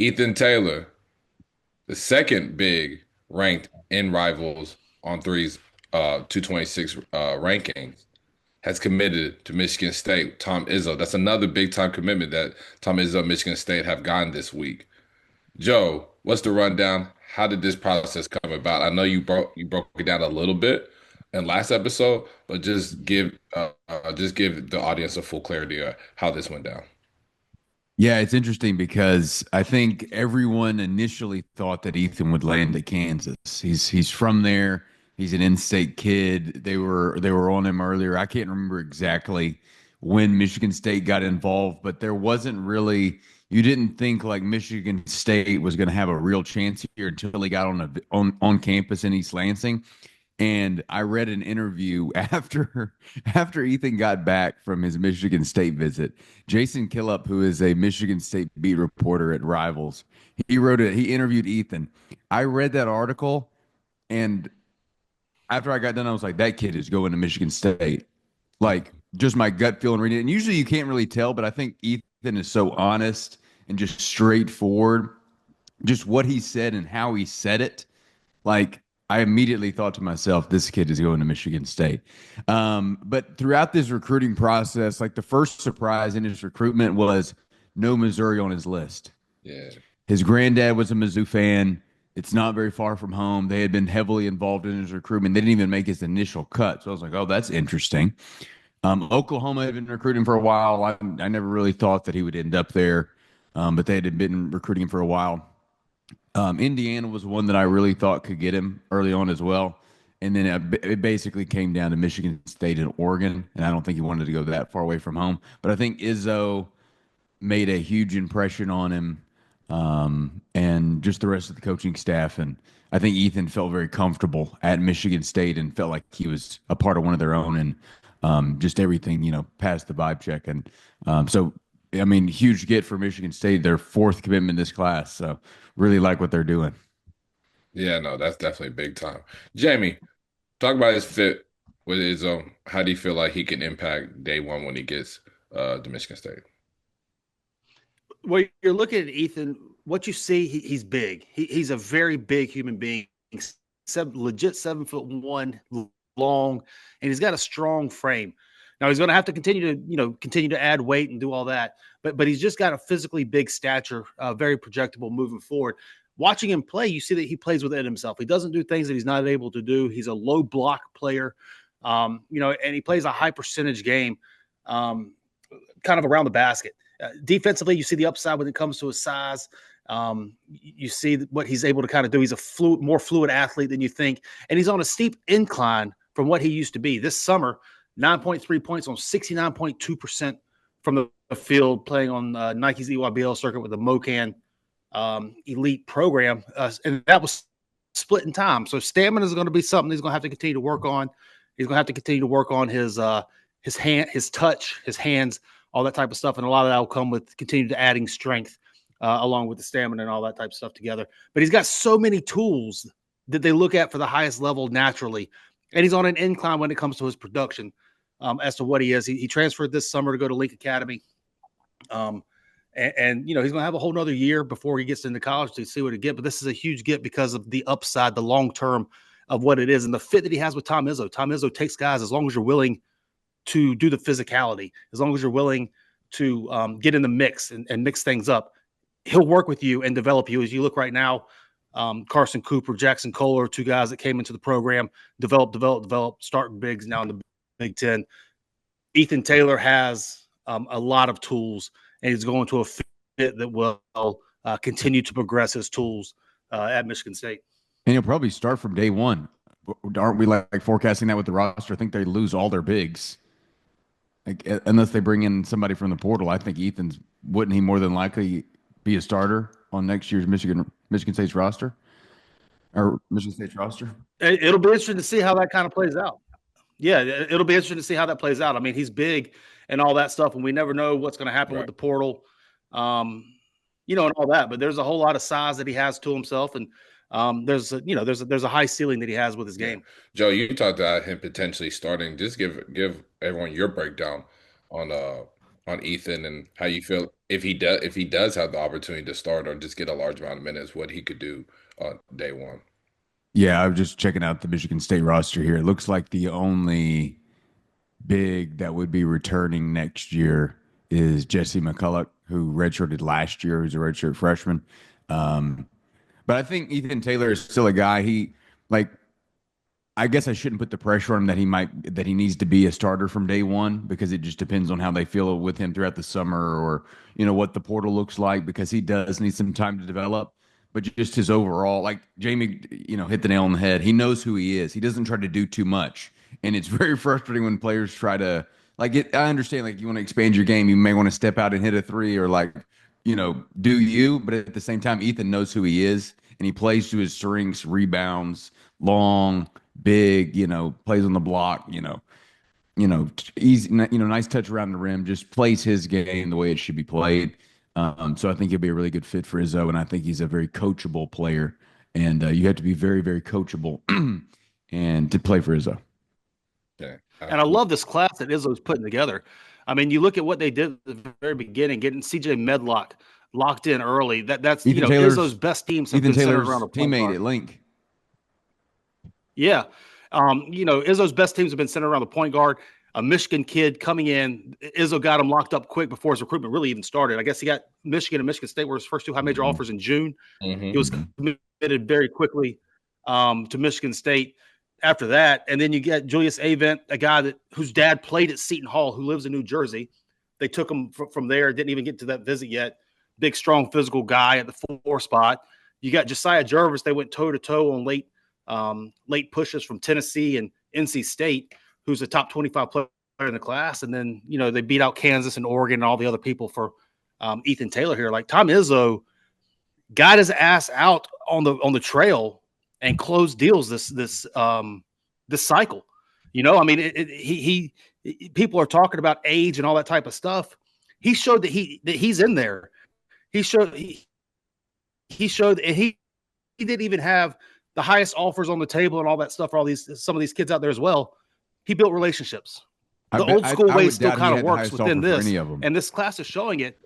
Ethan Taylor, the second big ranked in Rivals on threes, 226 rankings, has committed to Michigan State. Tom Izzo. That's another big time commitment that Tom Izzo, Michigan State have gotten this week. Joe, what's the rundown? How did this process come about? I know you broke it down a little bit in last episode, but just give the audience a full clarity of how this went down. Yeah, it's interesting because I think everyone initially thought that Ethan would land at Kansas. He's from there. He's an in-state kid. They were on him earlier. I can't remember exactly when Michigan State got involved, but there wasn't really you didn't think like Michigan State was going to have a real chance here until he got on campus in East Lansing. And I read an interview after Ethan got back from his Michigan State visit. Jason Killup, who is a Michigan State beat reporter at Rivals, he wrote it. He interviewed Ethan. I read that article, and after I got done, I was like, "That kid is going to Michigan State." Like just my gut feeling reading it. And usually you can't really tell, but I think Ethan is so honest and just straightforward. Just what he said and how he said it, like I immediately thought to myself, this kid is going to Michigan State. But throughout this recruiting process, like the first surprise in his recruitment was no Missouri on his list. Yeah. His granddad was a Mizzou fan. It's not very far from home. They had been heavily involved in his recruitment. They didn't even make his initial cut. So I was like, oh, that's interesting. Oklahoma had been recruiting for a while. I never really thought that he would end up there, but they had been recruiting for a while. Indiana was one that I really thought could get him early on as well. And then it basically came down to Michigan State and Oregon. And I don't think he wanted to go that far away from home. But I think Izzo made a huge impression on him, and just the rest of the coaching staff. And I think Ethan felt very comfortable at Michigan State and felt like he was a part of one of their own. And just everything, passed the vibe check. And so, I mean, huge get for Michigan State, their fourth commitment in this class. So really like what they're doing. Yeah, no, that's definitely big time. Jamie, talk about his fit with his how do you feel like he can impact day one when he gets to Michigan State? Well, you're looking at Ethan. What you see, he's big. He's a very big human being. Legit 7'1", long, and he's got a strong frame. Now he's going to have to continue to add weight and do all that, but he's just got a physically big stature, very projectable moving forward. Watching him play, you see that he plays within himself. He doesn't do things that he's not able to do. He's a low block player, and he plays a high percentage game, kind of around the basket. Defensively, you see the upside when it comes to his size. You see what he's able to kind of do. He's a more fluid athlete than you think, and he's on a steep incline from what he used to be. This summer, 9.3 points on 69.2% from the field, playing on Nike's EYBL circuit with the Mocan elite program, and that was split in time. So stamina is going to be something he's going to have to continue to work on. He's going to have to continue to work on his hand, his touch, his hands, all that type of stuff. And a lot of that will come with continued adding strength along with the stamina and all that type of stuff together. But he's got so many tools that they look at for the highest level naturally. And he's on an incline when it comes to his production as to what he is. He transferred this summer to go to Link Academy. And he's going to have a whole nother year before he gets into college to see what he get. But this is a huge get because of the upside, the long term of what it is, and the fit that he has with Tom Izzo. Tom Izzo takes guys as long as you're willing to do the physicality, as long as you're willing to get in the mix and mix things up. He'll work with you and develop you. As you look right now, Carson Cooper, Jackson Kohler, two guys that came into the program, develop, starting bigs now in the Big Ten. Ethan Taylor has a lot of tools, and he's going to a fit that will continue to progress his tools at Michigan State. And he'll probably start from day one. Aren't we like forecasting that with the roster? I think they lose all their bigs. Like, unless they bring in somebody from the portal. I think wouldn't he more than likely be a starter on next year's Michigan State's roster or Michigan State's roster? It'll be interesting to see how that kind of plays out. Yeah, it'll be interesting to see how that plays out. I mean, he's big and all that stuff, and we never know what's going to happen with the portal, and all that. But there's a whole lot of size that he has to himself, and there's a high ceiling that he has with his game. Joe, you talked about him potentially starting. Just give everyone your breakdown on on Ethan and how you feel if he does have the opportunity to start or just get a large amount of minutes, what he could do on day one. Yeah, I was just checking out the Michigan State roster here. It looks like the only big that would be returning next year is Jesse McCulloch, who redshirted last year, who's a redshirt freshman. Um, but I think Ethan Taylor is still a guy. Like I guess I shouldn't put the pressure on him that he needs to be a starter from day one because it just depends on how they feel with him throughout the summer or what the portal looks like because he does need some time to develop. But just his overall, like Jamie, hit the nail on the head. He knows who he is. He doesn't try to do too much, and it's very frustrating when players try to like it. I understand like you want to expand your game, you may want to step out and hit a three or like do you, but at the same time, Ethan knows who he is and he plays to his strengths, rebounds, long, big, plays on the block, easy, nice touch around the rim, just plays his game the way it should be played. So I think he'll be a really good fit for Izzo, and I think he's a very coachable player. And you have to be very, very coachable and to play for Izzo. Yeah, And I absolutely. love this class that Izzo's putting together. I mean, you look at what they did at the very beginning, getting CJ Medlock locked in early. That's Ethan Izzo's Taylor's best teams have Ethan been centered around Taylor's a point teammate guard. at Link. Yeah. Izzo's best teams have been centered around the point guard. A Michigan kid coming in, Izzo got him locked up quick before his recruitment really even started. I guess he got Michigan and Michigan State were his first two high major Mm-hmm. offers in June. He Hmm. was Mm-hmm. committed very quickly to Michigan State after that. And then you get Julius Avent, a guy whose dad played at Seton Hall, who lives in New Jersey. They took him from there, didn't even get to that visit yet. Big, strong, physical guy at the 4 spot. You got Josiah Jervis. They went toe to toe on late pushes from Tennessee and NC State, who's a top 25 player in the class. And then, they beat out Kansas and Oregon and all the other people for Ethan Taylor here. Like Tom Izzo got his ass out on the trail and closed deals this cycle. I mean, people are talking about age and all that type of stuff. He showed that he's in there. He showed and he didn't even have the highest offers on the table and all that stuff for some of these kids out there as well. He built relationships. I The bet old school I way would still doubt he kind of had the works highest within offer for this, any of them. and this class is showing it.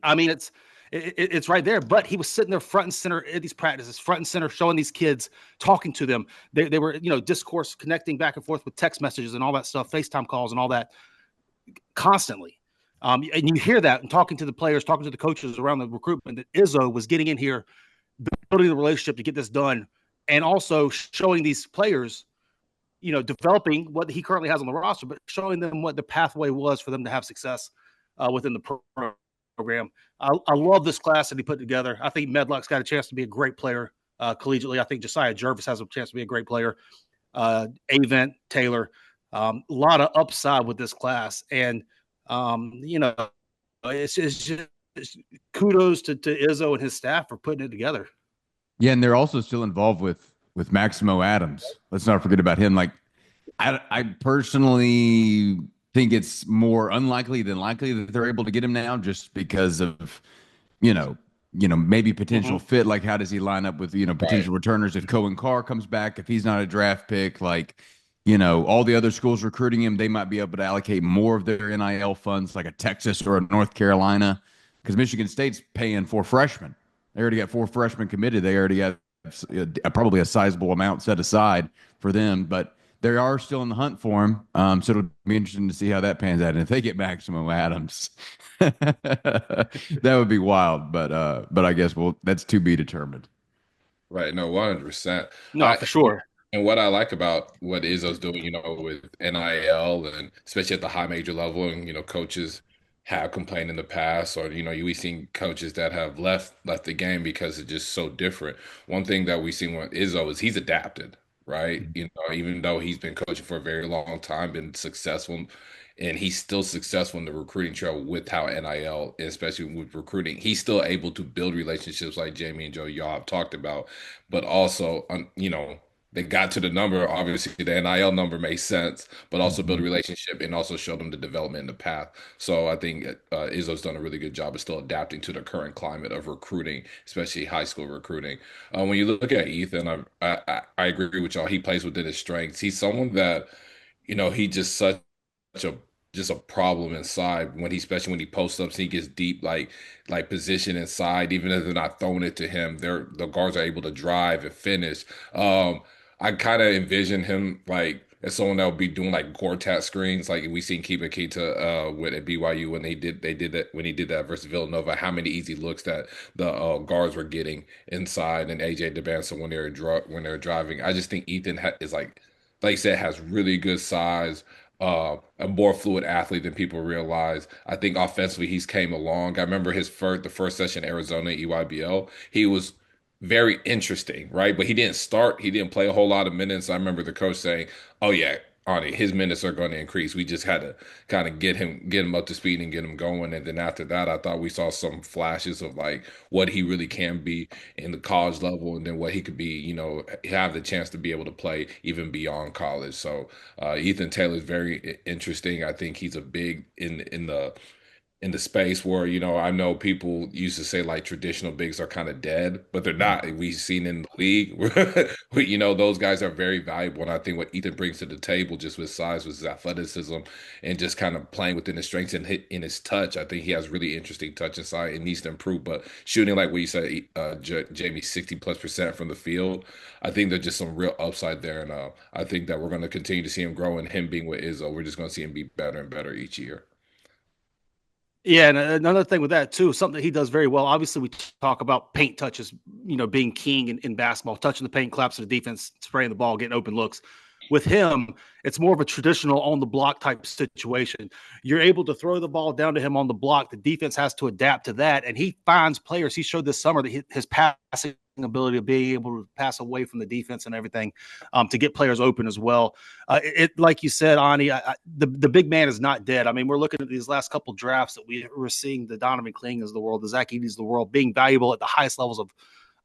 I mean, it's right there. But he was sitting there front and center at these practices, front and center, showing these kids, talking to them. They were, discourse, connecting back and forth with text messages and all that stuff, FaceTime calls and all that constantly. And you hear that and talking to the players, talking to the coaches around the recruitment that Izzo was getting in here, building the relationship to get this done, and also showing these players, developing what he currently has on the roster, but showing them what the pathway was for them to have success within the program. I love this class that he put together. I think Medlock's got a chance to be a great player collegiately. I think Josiah Jervis has a chance to be a great player. Avent, Taylor, a lot of upside with this class. And, it's just kudos to Izzo and his staff for putting it together. Yeah, and they're also still involved with Maximo Adams. Let's not forget about him. Like I personally think it's more unlikely than likely that they're able to get him now just because of, you know, maybe potential Mm-hmm. fit. Like how does he line up with, Right. potential returners if Cohen Carr comes back, if he's not a draft pick, like, all the other schools recruiting him, they might be able to allocate more of their NIL funds, like a Texas or a North Carolina, because Michigan State's paying 4 freshmen. They already got 4 freshmen committed. They already got probably a sizable amount set aside for them, but they are still in the hunt for him. So it'll be interesting to see how that pans out. And if they get Maximo Adams, that would be wild. But I guess that's to be determined. Right. No, 100%. No, I for sure. And what I like about what Izzo's doing, with NIL and especially at the high major level, and coaches have complained in the past, or we've seen coaches that have left the game because it's just so different. One thing that we've seen with Izzo is he's adapted, right? Even though he's been coaching for a very long time, been successful, and he's still successful in the recruiting trail with how NIL, especially with recruiting, he's still able to build relationships like Jamie and Joe y'all have talked about, but also, they got to the number. Obviously, the NIL number makes sense, but also build a Mhm. relationship and also show them the development and the path. So I think Izzo's done a really good job of still adapting to the current climate of recruiting, especially high school recruiting. When you look at Ethan, I agree with y'all. He plays within his strengths. He's someone that, he just such a just a problem inside when he, especially when he posts up, so he gets deep, like position inside. Even if they're not throwing it to him, the guards are able to drive and finish. I kind of envision him like as someone that would be doing like Gortat screens, like we seen Kiba Keita with at BYU when they did that when he did that versus Villanova. How many easy looks that the guards were getting inside, and AJ DeBanson when they're driving. I just think Ethan is like you said, has really good size, a more fluid athlete than people realize. I think offensively he's came along. I remember the first session in Arizona EYBL. He was very interesting, right? But he didn't start. He didn't play a whole lot of minutes. I remember the coach saying, "Oh yeah, Arnie, his minutes are going to increase. We just had to kind of get him up to speed and get him going." And then after that, I thought we saw some flashes of like what he really can be in the college level, and then what he could be, have the chance to be able to play even beyond college. So Ethan Taylor is very interesting. I think he's a big in the space where, I know people used to say like traditional bigs are kind of dead, but they're not. We've seen in the league, those guys are very valuable. And I think what Ethan brings to the table just with size, with his athleticism, and just kind of playing within his strengths and in his touch, I think he has really interesting touch inside and needs to improve. But shooting like what you said, Jamie, 60+% from the field, I think there's just some real upside there. And I think that we're going to continue to see him grow, and him being with Izzo, we're just going to see him be better and better each year. Yeah, and another thing with that too, something that he does very well. Obviously, we talk about paint touches, being king in basketball, touching the paint, collapsing the defense, spraying the ball, getting open looks. With him, it's more of a traditional on the block type situation. You're able to throw the ball down to him on the block. The defense has to adapt to that, and he finds players. He showed this summer that his passing ability of being able to pass away from the defense and everything, to get players open as well. It like you said, Ani, the big man is not dead. I mean, we're looking at these last couple drafts that we're seeing the Donovan Kling's of the world, the Zach Edey's of the world being valuable at the highest levels of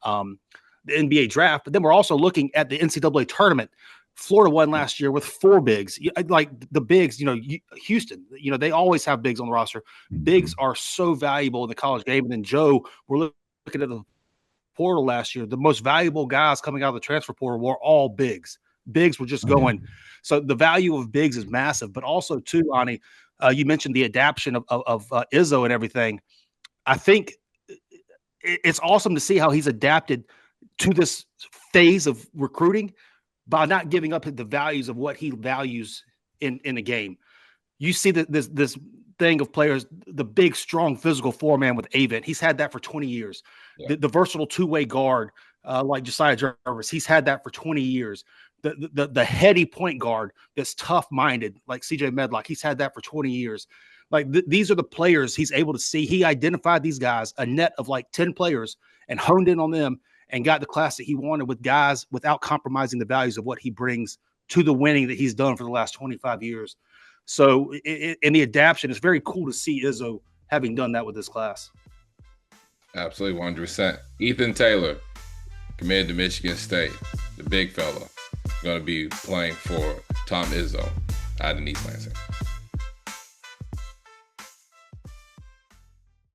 the NBA draft. But then we're also looking at the NCAA tournament. Florida won last year with 4 bigs. Like the bigs, Houston, they always have bigs on the roster. Bigs are so valuable in the college game. And then Joe, we're looking at the portal last year. The most valuable guys coming out of the transfer portal were all bigs. Bigs were just going. So the value of bigs is massive. But also too, Ani, you mentioned the adaptation of Izzo and everything. I think it's awesome to see how he's adapted to this phase of recruiting by not giving up the values of what he values in a game. You see that this thing of players, the big, strong, physical 4-man with Avent. He's had that for 20 years. Yeah. The versatile 2-way guard, like Josiah Jarvis, he's had that for 20 years. The heady point guard that's tough-minded, like CJ Medlock, he's had that for 20 years. Like these are the players he's able to see. He identified these guys, a net of like 10 players, and honed in on them and got the class that he wanted with guys without compromising the values of what he brings to the winning that he's done for the last 25 years. So in the adaptation, it's very cool to see Izzo having done that with this class. Absolutely, 100%. Ethan Taylor, committed to Michigan State, the big fella, going to be playing for Tom Izzo out in East Lansing.